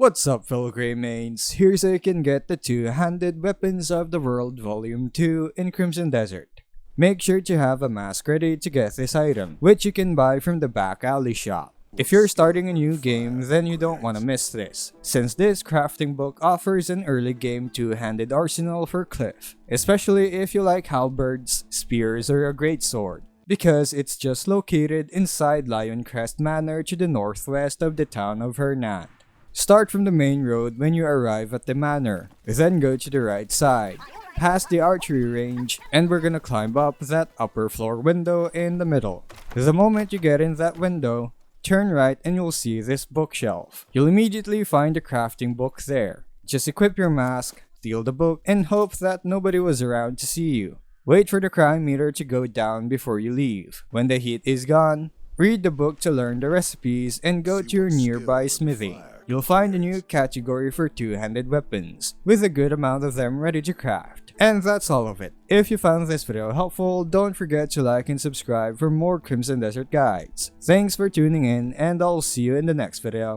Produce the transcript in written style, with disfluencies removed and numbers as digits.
What's up, fellow Greymanes? Here's how you can get the Two-Handed Weapons of the World Volume 2 in Crimson Desert. Make sure to have a mask ready to get this item, which you can buy from the back alley shop. If you're starting a new game, then you don't want to miss this, since this crafting book offers an early game two-handed arsenal for Cliff, especially if you like halberds, spears, or a greatsword, because it's just located inside Lioncrest Manor to the northwest of the town of Hernand. Start from the main road when you arrive at the manor, then go to the right side, past the archery range, and we're gonna climb up that upper floor window in the middle. The moment you get in that window, turn right and you'll see this bookshelf. You'll immediately find a crafting book there. Just equip your mask, steal the book, and hope that nobody was around to see you. Wait for the crime meter to go down before you leave. When the heat is gone, read the book to learn the recipes and go to your nearby smithy. You'll find a new category for two-handed weapons, with a good amount of them ready to craft. And that's all of it. If you found this video helpful, don't forget to like and subscribe for more Crimson Desert guides. Thanks for tuning in, and I'll see you in the next video.